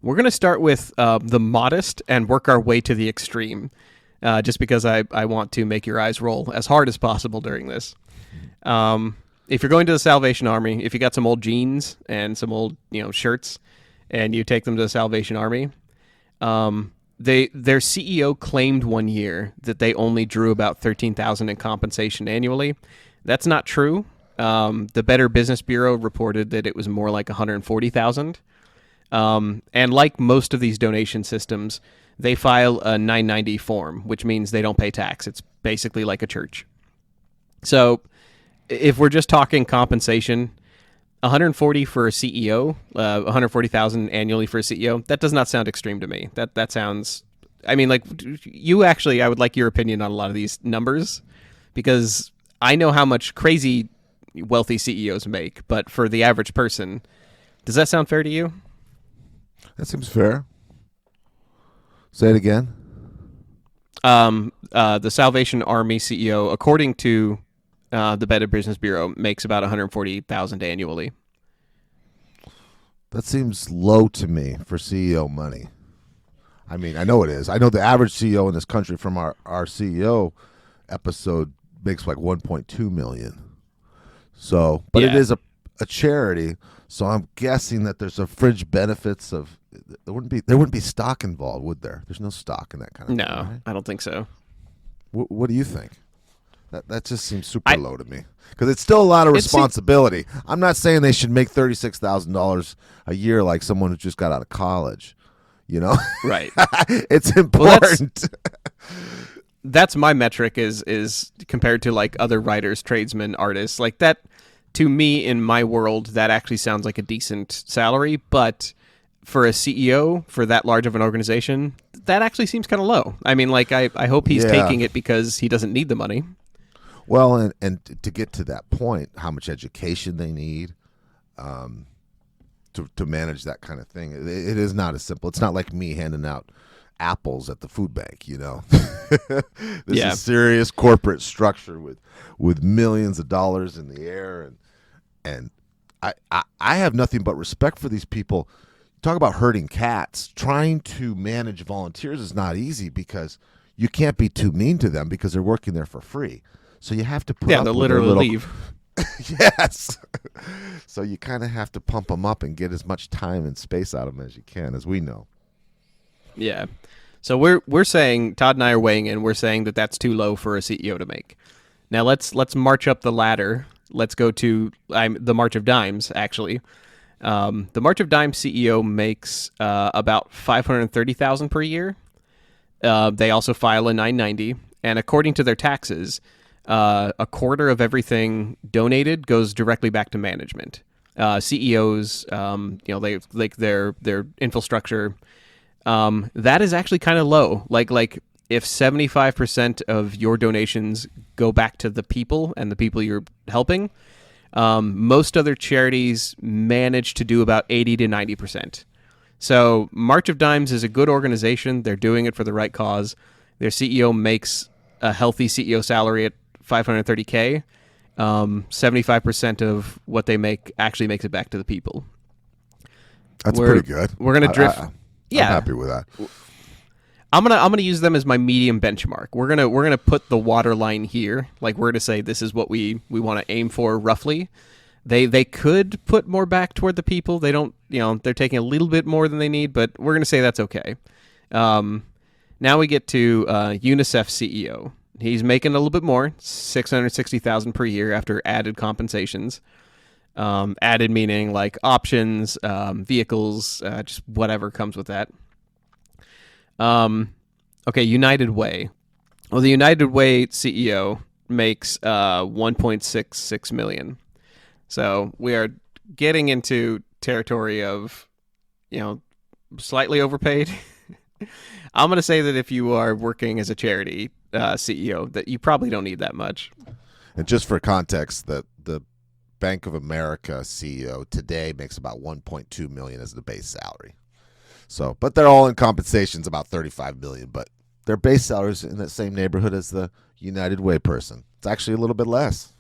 B: we're going to start with the modest and work our way to the extreme, just because I want to make your eyes roll as hard as possible during this. If you're going to the Salvation Army, if you got some old jeans and some old shirts, and you take them to the Salvation Army, their CEO claimed one year that they only drew about $13,000 in compensation annually. That's not true. The Better Business Bureau reported that it was more like $140,000. And like most of these donation systems, they file a 990 form, which means they don't pay tax. It's basically like a church. So if we're just talking compensation, 140 for a CEO, 140,000 annually for a CEO, that does not sound extreme to me. That sounds, I mean, like you actually, I would like your opinion on a lot of these numbers, because I know how much crazy wealthy CEOs make, but for the average person, does that sound fair to you?
A: That seems fair. Say it again.
B: The Salvation Army CEO, according to the Better Business Bureau, makes about $140,000 annually.
A: That seems low to me for CEO money. I mean, I know it is. I know the average CEO in this country from our CEO episode makes like 1.2 million. So, but It is a charity, so I'm guessing that there's a fringe benefits of there wouldn't be stock involved, would there? There's no stock in that kind of thing.
B: No,
A: right?
B: I don't think so.
A: What do you think? That just seems super low to me, because it's still a lot of responsibility. I'm not saying they should make $36,000 a year like someone who just got out of college. You know,
B: right?
A: It's important.
B: That's my metric is compared to like other writers, tradesmen, artists like that. To me, in my world, that actually sounds like a decent salary, but for a CEO for that large of an organization, that actually seems kind of low. I mean, like I hope he's taking it because he doesn't need the money.
A: Well, and to get to that point, how much education they need to manage that kind of thing, it is not as simple. It's not like me handing out apples at the food bank, you know. This is serious corporate structure with millions of dollars in the air, and I have nothing but respect for these people. Talk about herding cats. Trying to manage volunteers is not easy, because you can't be too mean to them because they're working there for free. So you have to put up
B: they'll
A: with
B: literally leave.
A: Yes. So you kind of have to pump them up and get as much time and space out of them as you can, as we know.
B: Yeah. So we're saying, Todd and I are weighing in. We're saying that that's too low for a CEO to make. Now let's march up the ladder. Let's go to the March of Dimes. Actually, the March of Dimes CEO makes about $530,000 per year. They also file a 990, and according to their taxes, a quarter of everything donated goes directly back to management. CEOs, they like their infrastructure. That is actually kind of low. Like if 75% of your donations go back to the people and the people you're helping, most other charities manage to do about 80 to 90%. So March of Dimes is a good organization. They're doing it for the right cause. Their CEO makes a healthy CEO salary at $530K. 75% of what they make actually makes it back to the people.
A: That's pretty good.
B: We're gonna drift.
A: I'm happy with that.
B: I'm gonna use them as my medium benchmark. We're gonna put the water line here. Like we're gonna say this is what we want to aim for roughly. They could put more back toward the people. They don't. They're taking a little bit more than they need, but we're gonna say that's okay. Now we get to UNICEF CEO. He's making a little bit more, $660,000 per year after added compensations. Added meaning like options, vehicles, just whatever comes with that. Okay, United Way. Well, the United Way CEO makes $1.66 million. So we are getting into territory of, slightly overpaid. I'm going to say that if you are working as a charity CEO, that you probably don't need that much.
A: And just for context, the Bank of America CEO today makes about $1.2 million as the base salary. So, but they're all in compensations about $35 million, but their base salary is in the same neighborhood as the United Way person. It's actually a little bit less.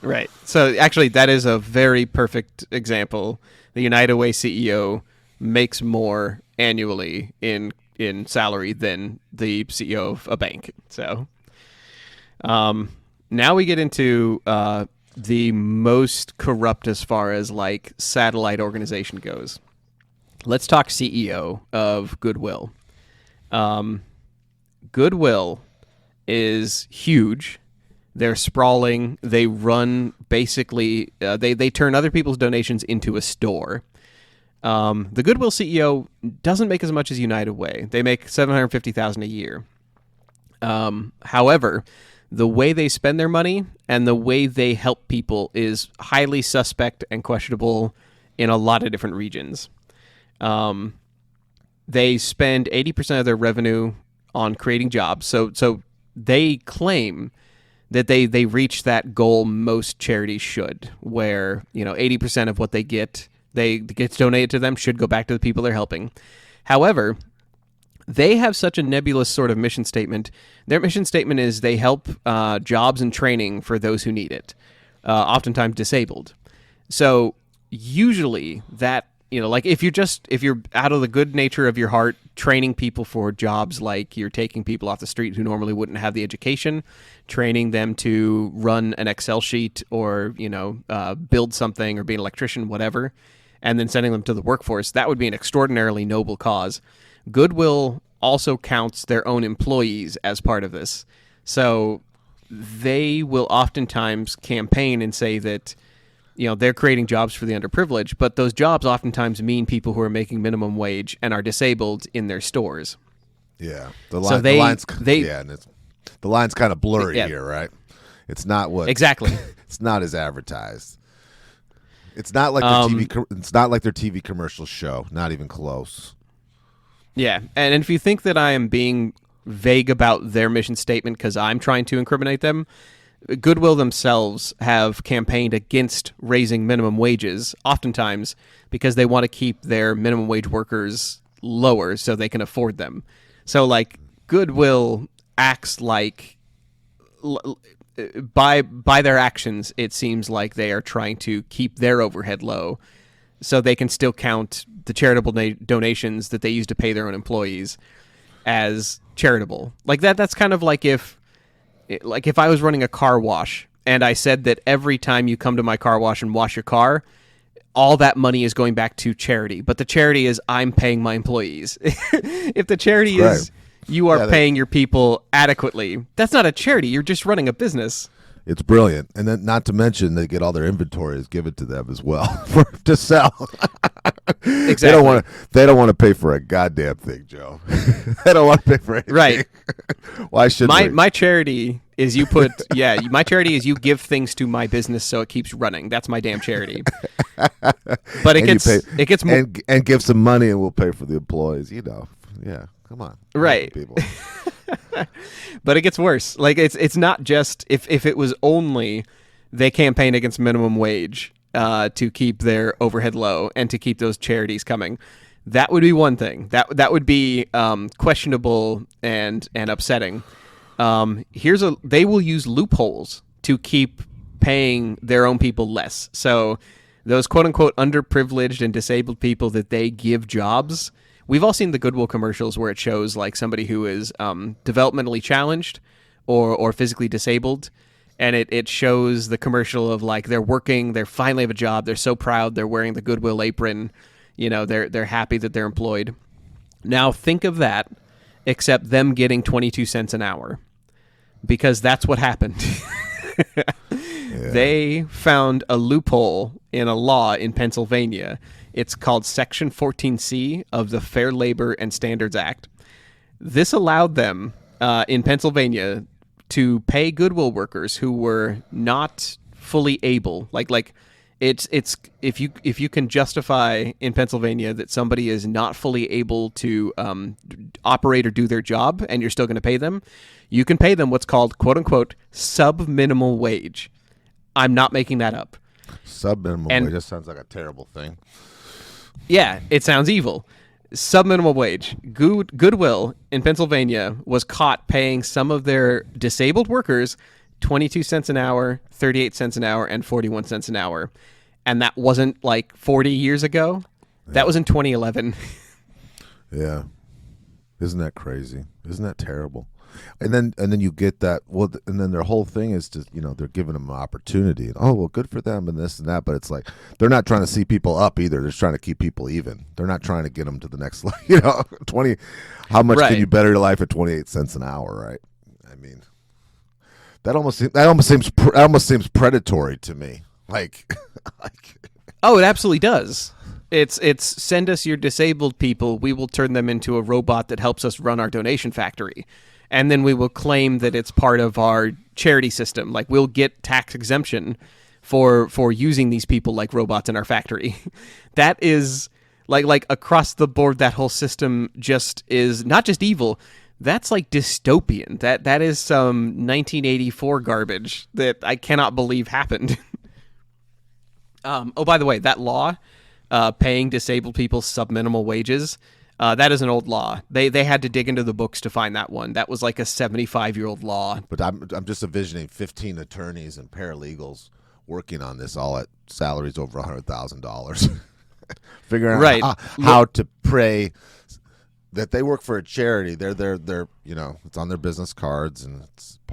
B: Right. So actually, that is a very perfect example. The United Way CEO makes more annually in salary than the CEO of a bank. So now we get into the most corrupt as far as like satellite organization goes. Let's talk CEO of Goodwill. Goodwill is huge. They're sprawling. They run basically. They turn other people's donations into a store. The Goodwill CEO doesn't make as much as United Way. They make $750,000 a year. However, the way they spend their money and the way they help people is highly suspect and questionable in a lot of different regions. They spend 80% of their revenue on creating jobs. So they claim that they reach that goal most charities should, where 80% of what they gets donated to them should go back to the people they're helping. However, they have such a nebulous sort of mission statement. Their mission statement is they help jobs and training for those who need it, oftentimes disabled. So usually that, like if you're out of the good nature of your heart training people for jobs, like you're taking people off the street who normally wouldn't have the education, training them to run an Excel sheet or, build something or be an electrician, whatever, and then sending them to the workforce, that would be an extraordinarily noble cause. Goodwill also counts their own employees as part of this. So they will oftentimes campaign and say that, they're creating jobs for the underprivileged, but those jobs oftentimes mean people who are making minimum wage and are disabled in their stores.
A: Yeah. The line's kind of blurry here, right? It's not what
B: exactly.
A: It's not as advertised. It's not like their TV commercials show. Not even close.
B: Yeah, and if you think that I am being vague about their mission statement because I'm trying to incriminate them, Goodwill themselves have campaigned against raising minimum wages, oftentimes because they want to keep their minimum wage workers lower so they can afford them. So, like, Goodwill acts like, by their actions, it seems like they are trying to keep their overhead low so they can still count the charitable donations that they use to pay their own employees as charitable. Like that's kind of like if I was running a car wash and I said that every time you come to my car wash and wash your car, all that money is going back to charity. But the charity is I'm paying my employees. If the charity is you are paying your people adequately, that's not a charity. You're just running a business.
A: It's brilliant. And then not to mention they get all their inventories given to them as well to sell.
B: Exactly.
A: They don't want to pay for a goddamn thing, Joe. They don't want to pay for anything.
B: Right.
A: Why should
B: my charity is you put my charity is you give things to my business so it keeps running. That's my damn charity. But it gets more
A: and give some money and we'll pay for the employees, Yeah. Come on.
B: Right.
A: People.
B: But it gets worse. Like it's not just if it was only they campaign against minimum wage to keep their overhead low and to keep those charities coming. That would be one thing. That would be questionable and upsetting. They will use loopholes to keep paying their own people less. So those quote unquote underprivileged and disabled people that they give jobs. We've all seen the Goodwill commercials where it shows like somebody who is developmentally challenged or physically disabled, and it shows the commercial of like they're working, they finally have a job, they're so proud, they're wearing the Goodwill apron, they're happy that they're employed. Now think of that, except them getting 22 cents an hour, because that's what happened. They found a loophole in a law in Pennsylvania. It's called Section 14C of the Fair Labor and Standards Act. This allowed them in Pennsylvania to pay Goodwill workers who were not fully able. Like it's if you can justify in Pennsylvania that somebody is not fully able to operate or do their job, and you're still going to pay them, you can pay them what's called quote unquote sub-minimal wage. I'm not making that up.
A: Sub-minimal wage. That sounds like a terrible thing.
B: Yeah, it sounds evil. Sub-minimal wage. Goodwill in Pennsylvania was caught paying some of their disabled workers 22 cents an hour, 38 cents an hour, and 41 cents an hour. And that wasn't like 40 years ago. That was in 2011.
A: Yeah. Isn't that crazy? Isn't that terrible? And then you get that. Well, and then their whole thing is to, they're giving them an opportunity. And, oh, well, good for them and this and that. But it's like they're not trying to see people up either. They're just trying to keep people even. They're not trying to get them to the next level. 20. How much can you better your life at 28 cents an hour? Right. I mean, that almost seems predatory to me. Like
B: oh, it absolutely does. It's send us your disabled people. We will turn them into a robot that helps us run our donation factory. And then we will claim that it's part of our charity system. Like, we'll get tax exemption for using these people like robots in our factory. That is like across the board, that whole system just is not just evil. That's like dystopian. That is some 1984 garbage that I cannot believe happened. Oh, by the way, that law, paying disabled people sub-minimal wages, that is an old law. They had to dig into the books to find that one. That was like a 75-year-old law.
A: But I'm just envisioning 15 attorneys and paralegals working on this, all at salaries over $100,000, figuring out how to pray that they work for a charity. They're it's on their business cards, and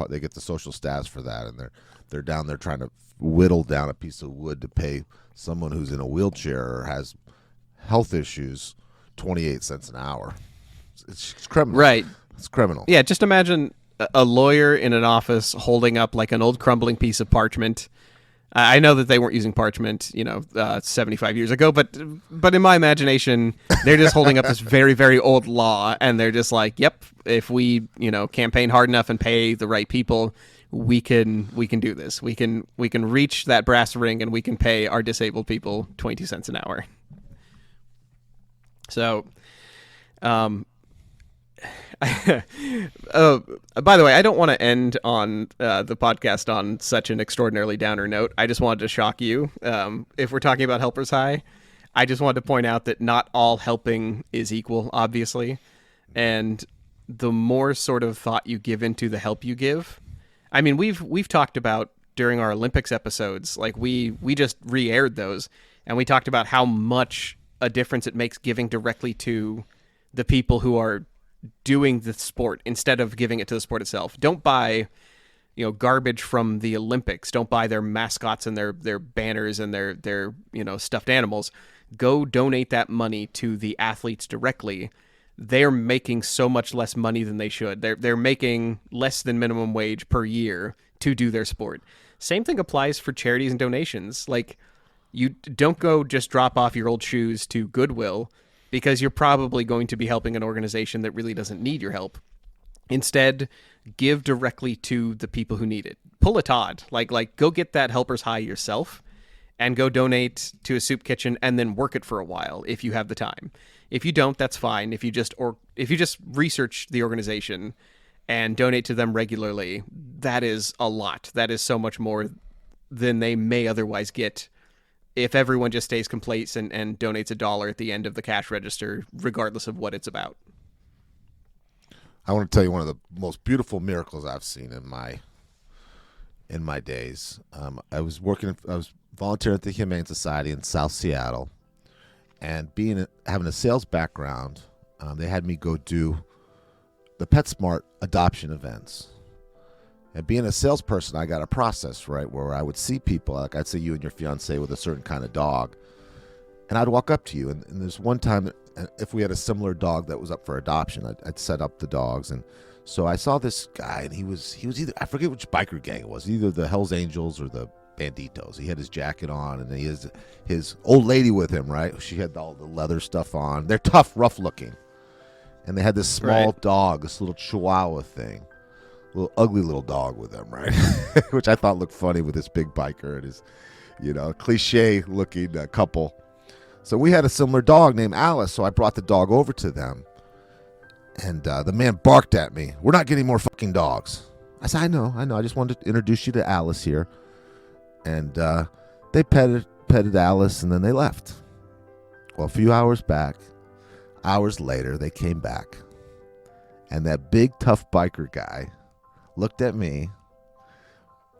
A: they get the social status for that, and they're down there trying to whittle down a piece of wood to pay someone who's in a wheelchair or has health issues 28 cents an hour. It's criminal.
B: Right.
A: It's criminal.
B: Yeah, just imagine a lawyer in an office holding up like an old crumbling piece of parchment. I know that they weren't using parchment, 75 years ago, but in my imagination, they're just holding up this very, very old law, and they're just like, yep, if we, campaign hard enough and pay the right people, we can do this. We can reach that brass ring, and we can pay our disabled people 22 cents an hour. So, by the way, I don't want to end on the podcast on such an extraordinarily downer note. I just wanted to shock you. If we're talking about Helpers High, I just wanted to point out that not all helping is equal, obviously. And the more sort of thought you give into the help you give, I mean, we've talked about during our Olympics episodes, like we just re-aired those, and we talked about how much a difference it makes giving directly to the people who are doing the sport instead of giving it to the sport itself. Don't buy, garbage from the Olympics. Don't buy their mascots and their banners and their stuffed animals. Go donate that money to the athletes directly. They're making so much less money than they should. They're making less than minimum wage per year to do their sport. Same thing applies for charities and donations. Like, you don't go just drop off your old shoes to Goodwill, because you're probably going to be helping an organization that really doesn't need your help. Instead, give directly to the people who need it. Pull a Todd. Like go get that Helpers High yourself and go donate to a soup kitchen and then work it for a while if you have the time. If you don't, that's fine. If you just research the organization and donate to them regularly, that is a lot. That is so much more than they may otherwise get if everyone just stays complacent and donates $1 at the end of the cash register, regardless of what it's about.
A: I want to tell you one of the most beautiful miracles I've seen in my days. I was volunteering at the Humane Society in South Seattle, and having a sales background, they had me go do the PetSmart adoption events. And being a salesperson, I got a process, right, where I would see people, like I'd see you and your fiance with a certain kind of dog, and I'd walk up to you, and there's one time, if we had a similar dog that was up for adoption, I'd set up the dogs, and so I saw this guy, and he was either, I forget which biker gang it was, either the Hells Angels or the Banditos. He had his jacket on, and he has his old lady with him, right? She had all the leather stuff on. They're tough, rough looking, and they had this small dog, this little Chihuahua thing. Little ugly little dog with them, right? Which I thought looked funny with this big biker and his, cliche looking couple. So we had a similar dog named Alice, so I brought the dog over to them. And the man barked at me. "We're not getting more fucking dogs." I said, I know. I just wanted to introduce you to Alice here. And they petted Alice, and then they left. Well, a few hours later, they came back. And that big, tough biker guy looked at me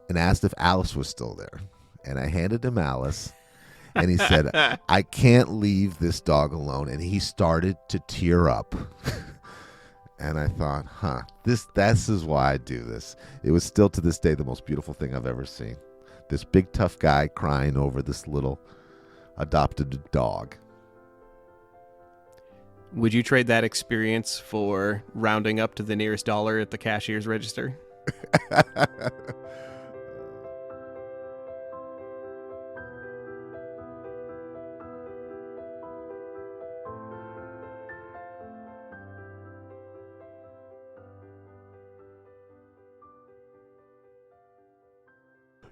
A: and asked if Alice was still there. And I handed him Alice, and he said, "I can't leave this dog alone." And he started to tear up. And I thought, this is why I do this. It was still to this day the most beautiful thing I've ever seen. This big tough guy crying over this little adopted dog.
B: Would you trade that experience for rounding up to the nearest dollar at the cashier's register?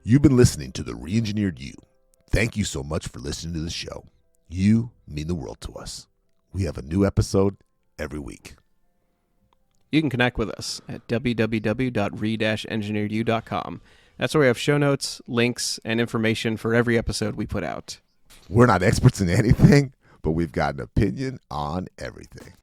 A: You've been listening to The Reengineered You. Thank you so much for listening to the show. You mean the world to us. We have a new episode every week.
B: You can connect with us at www.re-engineeredyou.com. That's where we have show notes, links, and information for every episode we put out.
A: We're not experts in anything, but we've got an opinion on everything.